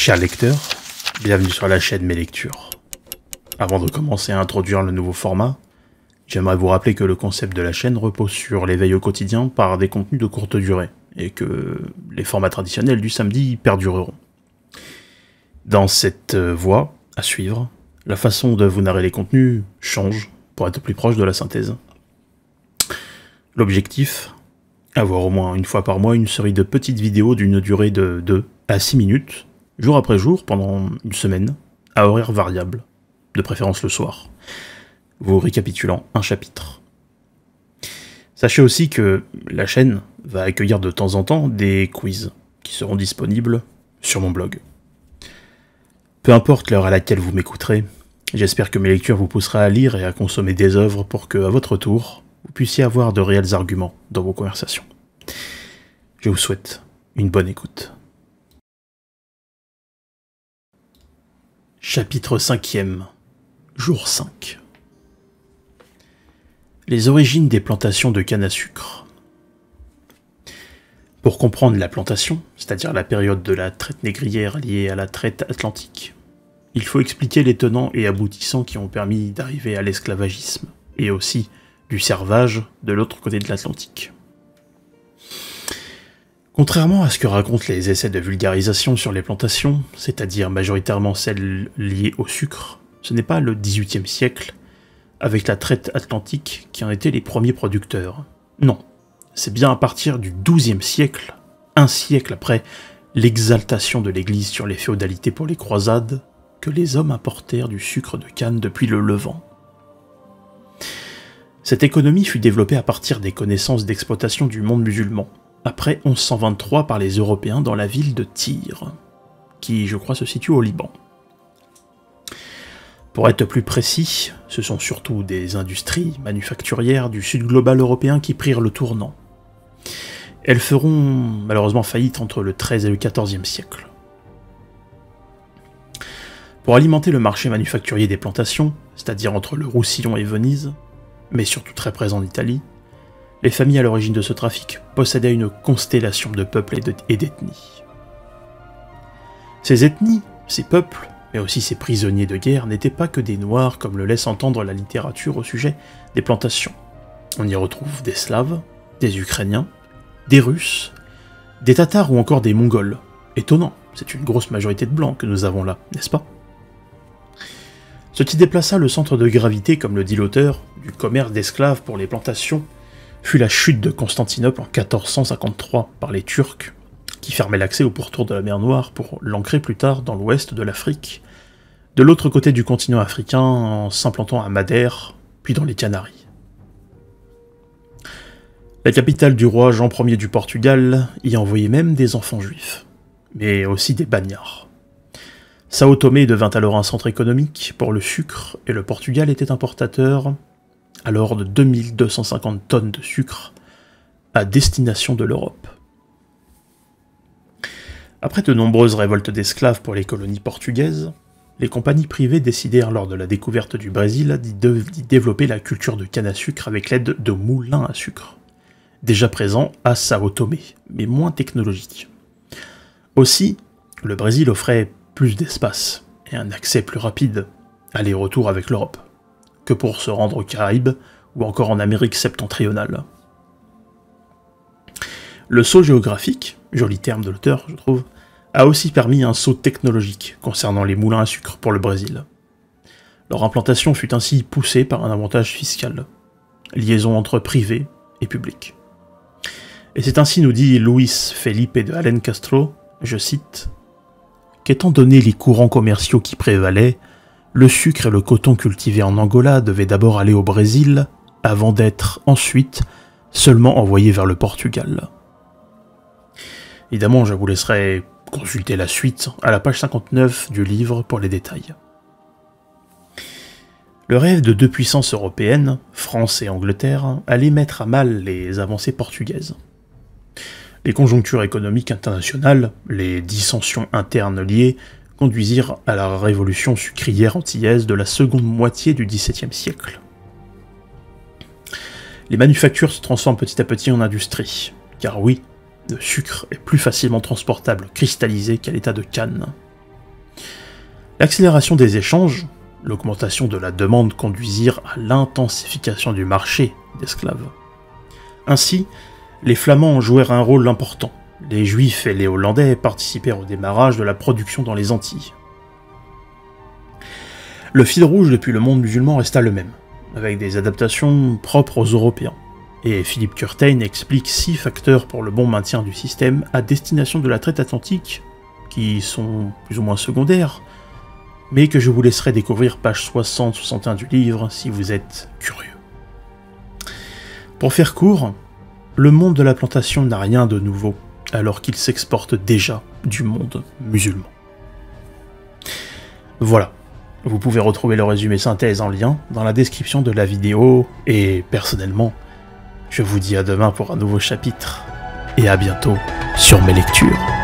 Chers lecteurs, bienvenue sur la chaîne Mes Lectures. Avant de commencer à introduire le nouveau format, j'aimerais vous rappeler que le concept de la chaîne repose sur l'éveil au quotidien par des contenus de courte durée, et que les formats traditionnels du samedi perdureront. Dans cette voie à suivre, la façon de vous narrer les contenus change pour être plus proche de la synthèse. L'objectif, avoir au moins une fois par mois une série de petites vidéos d'une durée de 2 à 6 minutes, jour après jour, pendant une semaine, à horaire variable, de préférence le soir, vous récapitulant un chapitre. Sachez aussi que la chaîne va accueillir de temps en temps des quiz qui seront disponibles sur mon blog. Peu importe l'heure à laquelle vous m'écouterez, j'espère que mes lectures vous pousseront à lire et à consommer des œuvres pour que, à votre tour, vous puissiez avoir de réels arguments dans vos conversations. Je vous souhaite une bonne écoute. Chapitre 5e, jour 5. Les origines des plantations de canne à sucre. Pour comprendre la plantation, c'est-à-dire la période de la traite négrière liée à la traite atlantique, il faut expliquer les tenants et aboutissants qui ont permis d'arriver à l'esclavagisme, et aussi du servage de l'autre côté de l'Atlantique. Contrairement à ce que racontent les essais de vulgarisation sur les plantations, c'est-à-dire majoritairement celles liées au sucre, ce n'est pas le XVIIIe siècle, avec la traite atlantique, qui en étaient les premiers producteurs. Non, c'est bien à partir du XIIe siècle, un siècle après l'exaltation de l'Église sur les féodalités pour les croisades, que les hommes importèrent du sucre de canne depuis le Levant. Cette économie fut développée à partir des connaissances d'exploitation du monde musulman, après 1123 par les Européens dans la ville de Tyr, qui, je crois, se situe au Liban. Pour être plus précis, ce sont surtout des industries manufacturières du sud global européen qui prirent le tournant. Elles feront malheureusement faillite entre le XIIIe et le XIVe siècle. Pour alimenter le marché manufacturier des plantations, c'est-à-dire entre le Roussillon et Venise, mais surtout très présent en Italie, les familles à l'origine de ce trafic possédaient une constellation de peuples et d'ethnies. Ces ethnies, ces peuples, mais aussi ces prisonniers de guerre n'étaient pas que des Noirs comme le laisse entendre la littérature au sujet des plantations. On y retrouve des Slaves, des Ukrainiens, des Russes, des Tatars ou encore des Mongols. Étonnant, c'est une grosse majorité de Blancs que nous avons là, n'est-ce pas? Ce qui déplaça le centre de gravité, comme le dit l'auteur, du commerce d'esclaves pour les plantations, fut la chute de Constantinople en 1453 par les Turcs, qui fermaient l'accès au pourtour de la mer Noire pour l'ancrer plus tard dans l'ouest de l'Afrique, de l'autre côté du continent africain en s'implantant à Madère, puis dans les Canaries. La capitale du roi Jean Ier du Portugal y envoyait même des enfants juifs, mais aussi des bagnards. Sao Tomé devint alors un centre économique pour le sucre, et le Portugal était importateur alors de 2250 tonnes de sucre à destination de l'Europe. Après de nombreuses révoltes d'esclaves pour les colonies portugaises, les compagnies privées décidèrent lors de la découverte du Brésil d'y développer la culture de canne à sucre avec l'aide de moulins à sucre, déjà présents à Sao Tomé, mais moins technologiques. Aussi, le Brésil offrait plus d'espace et un accès plus rapide, aller-retour avec l'Europe, que pour se rendre aux Caraïbes ou encore en Amérique septentrionale. Le saut géographique, joli terme de l'auteur je trouve, a aussi permis un saut technologique concernant les moulins à sucre pour le Brésil. Leur implantation fut ainsi poussée par un avantage fiscal, liaison entre privé et public. Et c'est ainsi, nous dit Luis Felipe de Alen Castro, je cite, « qu'étant donné les courants commerciaux qui prévalaient, le sucre et le coton cultivés en Angola devaient d'abord aller au Brésil, avant d'être ensuite seulement envoyés vers le Portugal. » Évidemment, je vous laisserai consulter la suite à la page 59 du livre pour les détails. Le rêve de deux puissances européennes, France et Angleterre, allait mettre à mal les avancées portugaises. Les conjonctures économiques internationales, les dissensions internes liées, conduisirent à la révolution sucrière antillaise de la seconde moitié du XVIIe siècle. Les manufactures se transforment petit à petit en industrie, car oui, le sucre est plus facilement transportable cristallisé qu'à l'état de canne. L'accélération des échanges, l'augmentation de la demande conduisirent à l'intensification du marché d'esclaves. Ainsi, les Flamands jouèrent un rôle important. Les Juifs et les Hollandais participèrent au démarrage de la production dans les Antilles. Le fil rouge depuis le monde musulman resta le même, avec des adaptations propres aux Européens. Et Philippe Curtain explique 6 facteurs pour le bon maintien du système à destination de la traite atlantique, qui sont plus ou moins secondaires, mais que je vous laisserai découvrir page 60-61 du livre si vous êtes curieux. Pour faire court, le monde de la plantation n'a rien de nouveau, alors qu'il s'exporte déjà du monde musulman. Voilà, vous pouvez retrouver le résumé synthèse en lien dans la description de la vidéo, et personnellement, je vous dis à demain pour un nouveau chapitre, et à bientôt sur mes lectures.